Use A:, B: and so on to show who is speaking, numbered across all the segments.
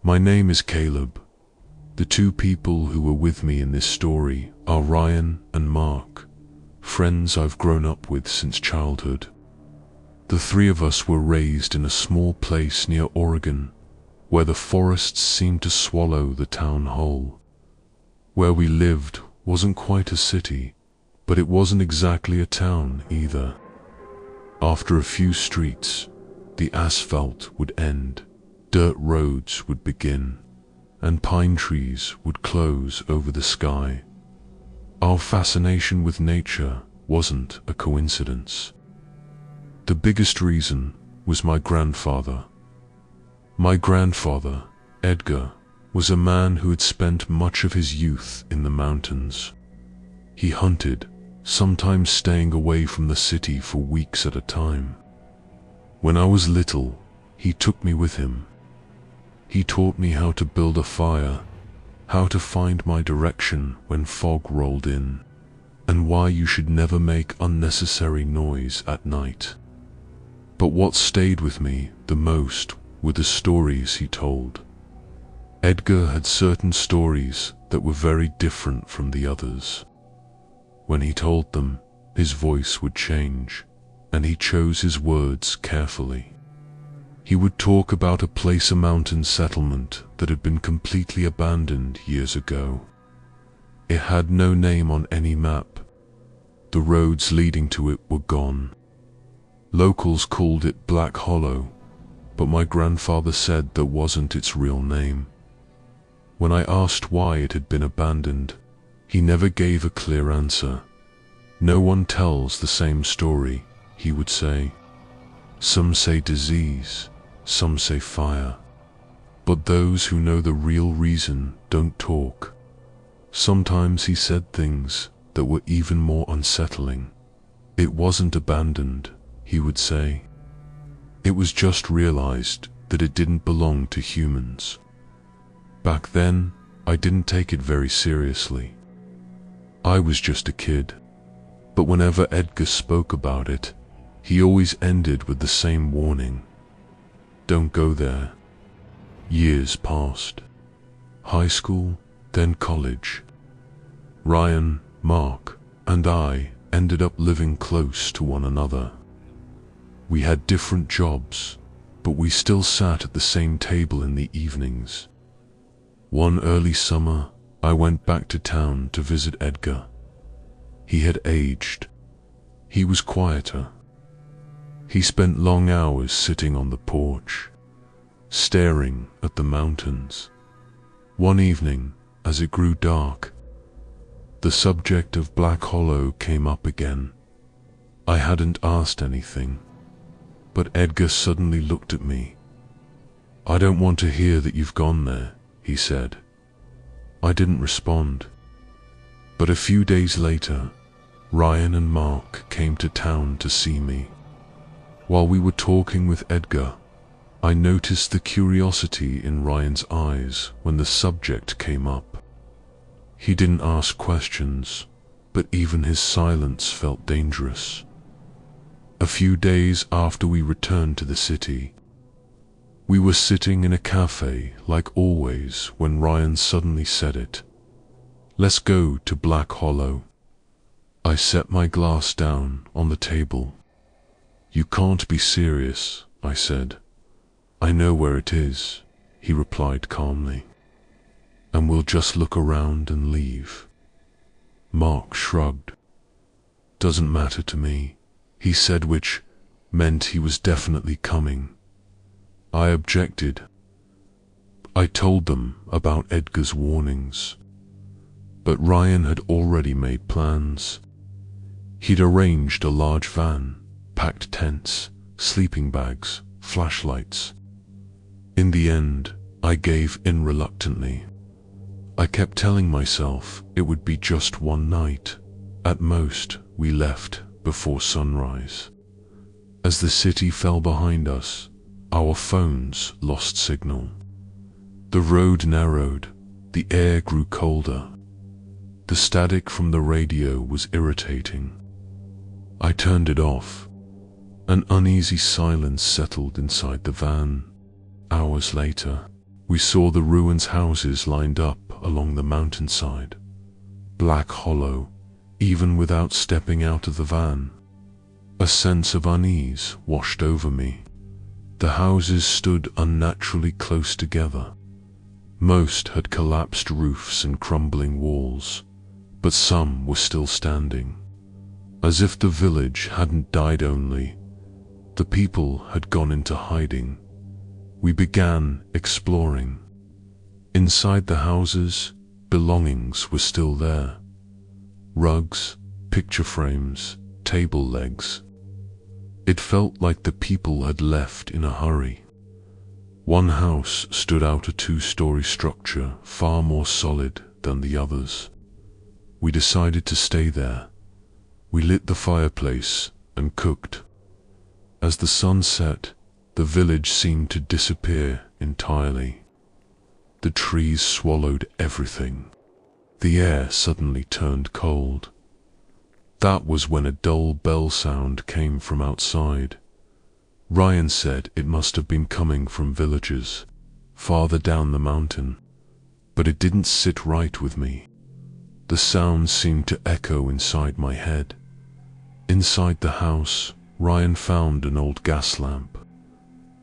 A: My name is Caleb. The two people who were with me in this story are Ryan and Mark, friends I've grown up with since childhood. The three of us were raised in a small place near Oregon, where the forests seemed to swallow the town whole. Where we lived wasn't quite a city, but it wasn't exactly a town either. After a few streets, the asphalt would end, dirt roads would begin, and pine trees would close over the sky. Our fascination with nature wasn't a coincidence. The biggest reason was my grandfather. My grandfather, Edgar, was a man who had spent much of his youth in the mountains. He hunted, sometimes staying away from the city for weeks at a time. When I was little, he took me with him. He taught me how to build a fire, how to find my direction when fog rolled in, and why you should never make unnecessary noise at night. But what stayed with me the most were the stories he told. Edgar had certain stories that were very different from the others. When he told them, his voice would change, and he chose his words carefully. He would talk about a mountain settlement that had been completely abandoned years ago. It had no name on any map. The roads leading to it were gone. Locals called it Black Hollow, but my grandfather said that wasn't its real name. When I asked why it had been abandoned, he never gave a clear answer. No one tells the same story, he would say. Some say disease, some say fire, but those who know the real reason don't talk. Sometimes he said things that were even more unsettling. It wasn't abandoned, he would say. It was just realized that it didn't belong to humans. Back then, I didn't take it very seriously. I was just a kid. But whenever Edgar spoke about it, he always ended with the same warning. Don't go there. Years passed. High school, then college. Ryan, Mark, and I ended up living close to one another. We had different jobs, but we still sat at the same table in the evenings. One early summer, I went back to town to visit Edgar. He had aged. He was quieter. He spent long hours sitting on the porch, staring at the mountains. One evening, as it grew dark, the subject of Black Hollow came up again. I hadn't asked anything, but Edgar suddenly looked at me. "I don't want to hear that you've gone there," he said. I didn't respond. But a few days later, Ryan and Mark came to town to see me. While we were talking with Edgar, I noticed the curiosity in Ryan's eyes when the subject came up. He didn't ask questions, but even his silence felt dangerous. A few days after we returned to the city, we were sitting in a cafe like always when Ryan suddenly said it. "Let's go to Black Hollow." I set my glass down on the table. "You can't be serious," I said. "I know where it is," he replied calmly. "And we'll just look around and leave." Mark shrugged. "Doesn't matter to me," he said, which meant he was definitely coming. I objected. I told them about Edgar's warnings, but Ryan had already made plans. He'd arranged a large van, packed tents, sleeping bags, flashlights. In the end, I gave in reluctantly. I kept telling myself it would be just one night. At most, we left before sunrise. As the city fell behind us, our phones lost signal. The road narrowed, the air grew colder. The static from the radio was irritating. I turned it off. An uneasy silence settled inside the van. Hours later, We saw the ruins houses lined up along the mountainside, black hollow, even without stepping out of the van. A sense of unease washed over me. The houses stood unnaturally close together. Most had collapsed roofs and crumbling walls, but some were still standing. As if the village hadn't died only, the people had gone into hiding. We began exploring. Inside the houses, belongings were still there. Rugs, picture frames, table legs. It felt like the people had left in a hurry. One house stood out, a two-story structure, far more solid than the others. We decided to stay there. We lit the fireplace and cooked. As the sun set, the village seemed to disappear entirely. The trees swallowed everything. The air suddenly turned cold. That was when a dull bell sound came from outside. Ryan said it must have been coming from villagers farther down the mountain, but it didn't sit right with me. The sound seemed to echo inside my head. Inside the house, Ryan found an old gas lamp.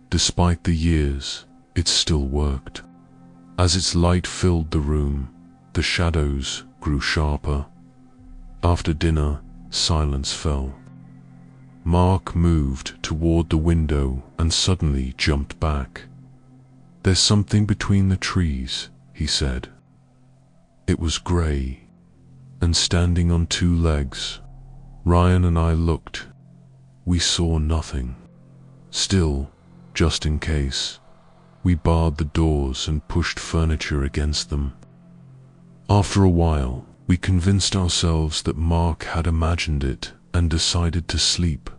A: Despite the years, it still worked. As its light filled the room, the shadows grew sharper. After dinner, silence fell. Mark moved toward the window and suddenly jumped back. "There's something between the trees," he said. It was grey, and standing on two legs. Ryan and I looked. We saw nothing. Still, just in case, we barred the doors and pushed furniture against them. After a while, we convinced ourselves that Mark had imagined it and decided to sleep,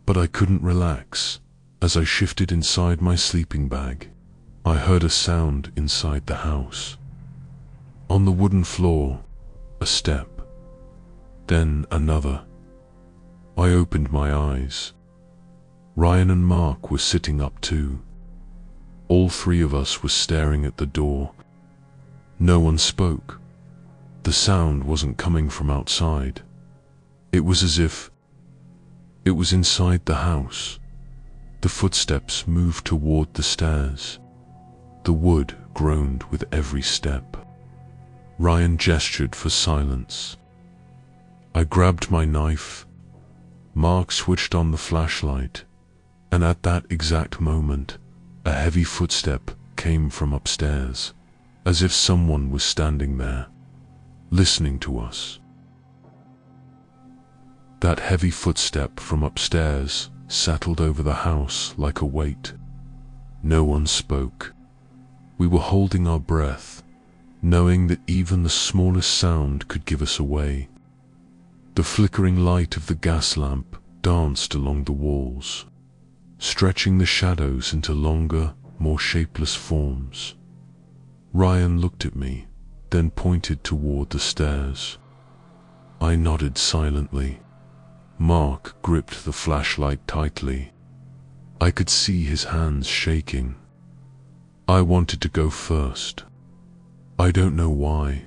A: but I couldn't relax. As I shifted inside my sleeping bag, I heard a sound inside the house. On the wooden floor, a step, then another. I opened my eyes. Ryan and Mark were sitting up too. All three of us were staring at the door. No one spoke. The sound wasn't coming from outside. It was as if it was inside the house. The footsteps moved toward the stairs. The wood groaned with every step. Ryan gestured for silence. I grabbed my knife. Mark switched on the flashlight, and at that exact moment, a heavy footstep came from upstairs, as if someone was standing there, listening to us. That heavy footstep from upstairs settled over the house like a weight. No one spoke. We were holding our breath, knowing that even the smallest sound could give us away. The flickering light of the gas lamp danced along the walls, stretching the shadows into longer, more shapeless forms. Ryan looked at me, then pointed toward the stairs. I nodded silently. Mark gripped the flashlight tightly. I could see his hands shaking. I wanted to go first. I don't know why,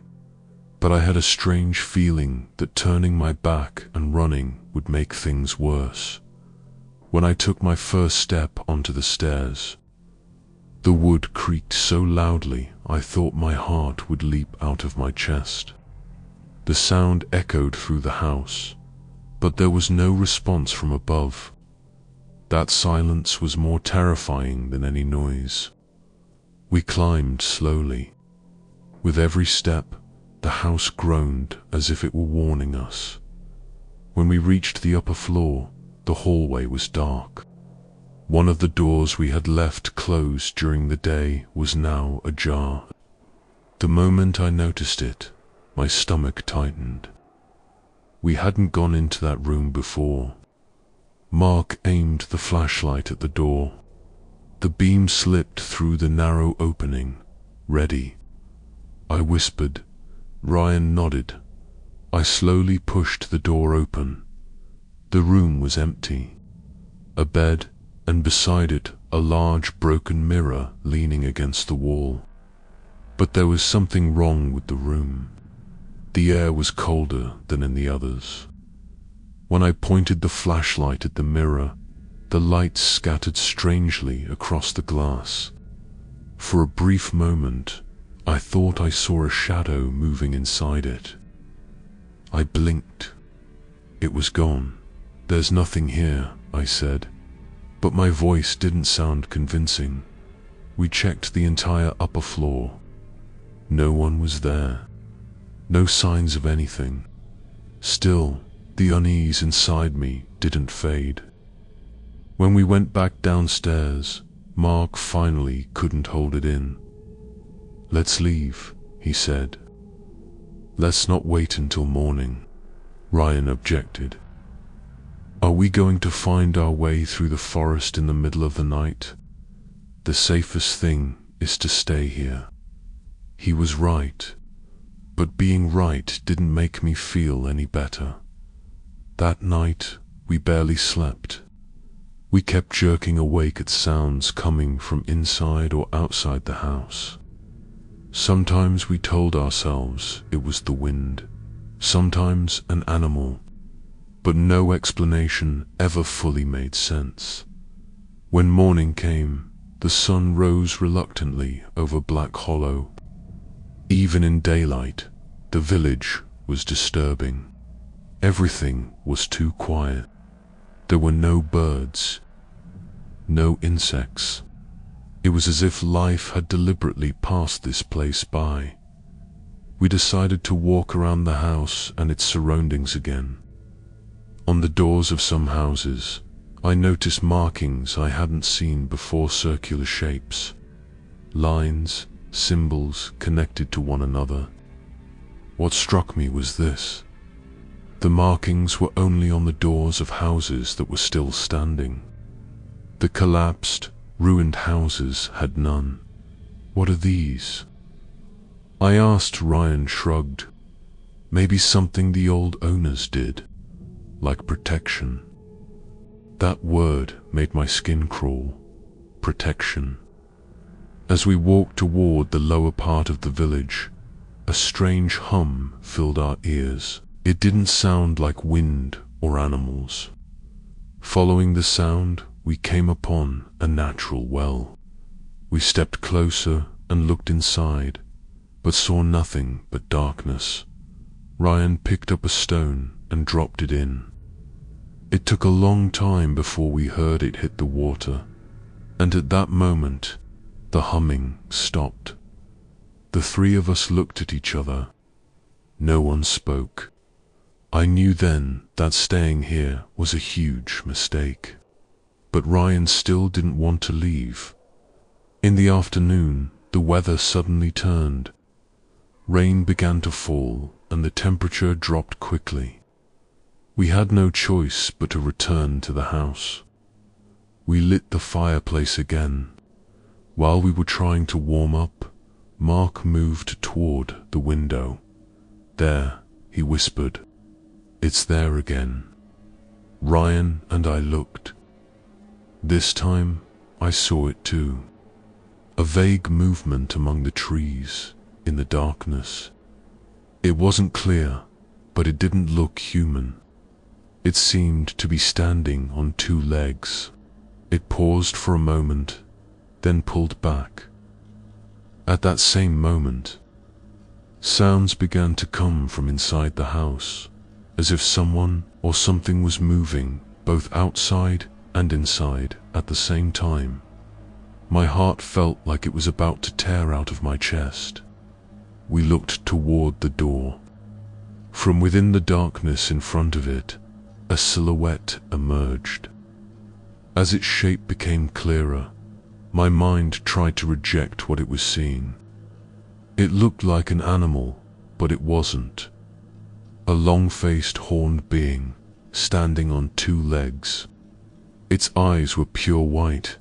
A: but I had a strange feeling that turning my back and running would make things worse. When I took my first step onto the stairs, the wood creaked so loudly I thought my heart would leap out of my chest. The sound echoed through the house, but there was no response from above. That silence was more terrifying than any noise. We climbed slowly. With every step, the house groaned as if it were warning us. When we reached the upper floor, the hallway was dark. One of the doors we had left closed during the day was now ajar. The moment I noticed it, my stomach tightened. We hadn't gone into that room before. Mark aimed the flashlight at the door. The beam slipped through the narrow opening. "Ready," I whispered. Ryan nodded. I slowly pushed the door open. The room was empty. A bed, and beside it a large broken mirror leaning against the wall. But there was something wrong with the room. The air was colder than in the others. When I pointed the flashlight at the mirror, the light scattered strangely across the glass. For a brief moment, I thought I saw a shadow moving inside it. I blinked. It was gone. "There's nothing here," I said, but my voice didn't sound convincing. We checked the entire upper floor. No one was there. No signs of anything. Still, the unease inside me didn't fade. When we went back downstairs, Mark finally couldn't hold it in. "Let's leave," he said. "Let's not wait until morning," Ryan objected. "Are we going to find our way through the forest in the middle of the night? The safest thing is to stay here." He was right, but being right didn't make me feel any better. That night, we barely slept. We kept jerking awake at sounds coming from inside or outside the house. Sometimes we told ourselves it was the wind, sometimes an animal, but no explanation ever fully made sense. When morning came, the sun rose reluctantly over Black Hollow. Even in daylight, the village was disturbing. Everything was too quiet. There were no birds, no insects. It was as if life had deliberately passed this place by. We decided to walk around the house and its surroundings again. On the doors of some houses, I noticed markings I hadn't seen before, circular shapes, lines, symbols connected to one another. What struck me was this: the markings were only on the doors of houses that were still standing. The collapsed, ruined houses had none. "What are these?" I asked. Ryan shrugged. "Maybe something the old owners did, like protection." That word made my skin crawl. Protection. As we walked toward the lower part of the village, a strange hum filled our ears. It didn't sound like wind or animals. Following the sound, we came upon a natural well. We stepped closer and looked inside, but saw nothing but darkness. Ryan picked up a stone and dropped it in. It took a long time before we heard it hit the water, and at that moment, the humming stopped. The three of us looked at each other. No one spoke. I knew then that staying here was a huge mistake. But Ryan still didn't want to leave. In the afternoon, the weather suddenly turned. Rain began to fall, and the temperature dropped quickly. We had no choice but to return to the house. We lit the fireplace again. While we were trying to warm up, Mark moved toward the window. "There," he whispered. "It's there again." Ryan and I looked. This time, I saw it too. A vague movement among the trees, in the darkness. It wasn't clear, but it didn't look human. It seemed to be standing on two legs. It paused for a moment, then pulled back. At that same moment, sounds began to come from inside the house, as if someone or something was moving both outside and inside at the same time. My heart felt like it was about to tear out of my chest. We looked toward the door. From within the darkness in front of it, a silhouette emerged. As its shape became clearer, my mind tried to reject what it was seeing. It looked like an animal, but it wasn't. A long-faced, horned being, standing on two legs. Its eyes were pure white.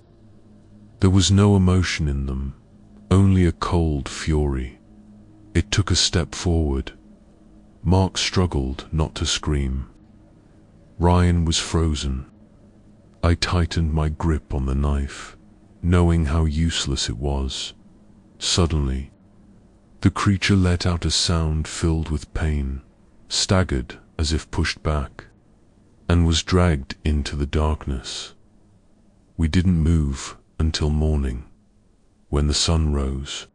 A: There was no emotion in them, only a cold fury. It took a step forward. Mark struggled not to scream. Ryan was frozen. I tightened my grip on the knife, knowing how useless it was. Suddenly, The creature let out a sound filled with pain, staggered as if pushed back, and was dragged into the darkness. We didn't move until morning, when the sun rose.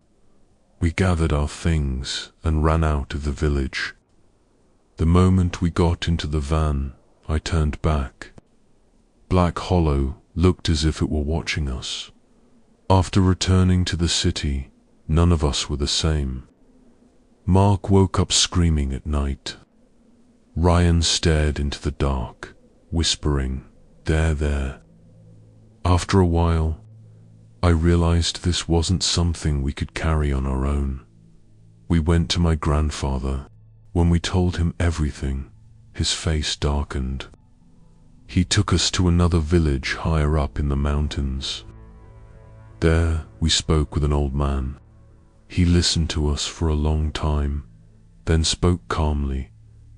A: We gathered our things and ran out of the village. The moment we got into the van, I turned back. Black Hollow looked as if it were watching us. After returning to the city, none of us were the same. Mark woke up screaming at night. Ryan stared into the dark, whispering, "There, there." After a while, I realized this wasn't something we could carry on our own. We went to my grandfather. When we told him everything, his face darkened. He took us to another village higher up in the mountains. There, we spoke with an old man. He listened to us for a long time, then spoke calmly.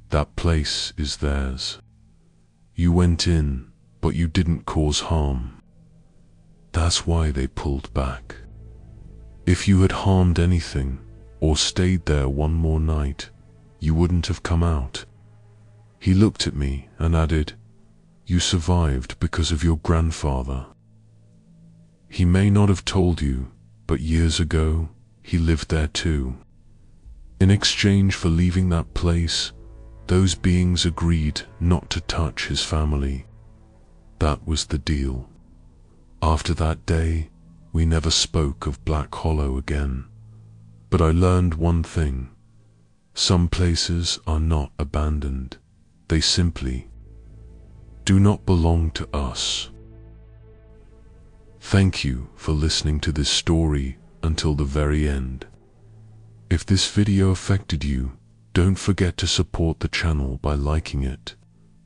A: "That place is theirs. You went in, but you didn't cause harm. That's why they pulled back. If you had harmed anything, or stayed there one more night, you wouldn't have come out." He looked at me and added, "You survived because of your grandfather. He may not have told you, but years ago, he lived there too. In exchange for leaving that place, those beings agreed not to touch his family. That was the deal. After that day, we never spoke of Black Hollow again. But I learned one thing. Some places are not abandoned. They simply do not belong to us." Thank you for listening to this story until the very end. If this video affected you, don't forget to support the channel by liking it.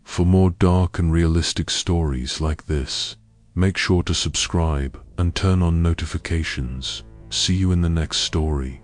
A: For more dark and realistic stories like this, make sure to subscribe and turn on notifications. See you in the next story.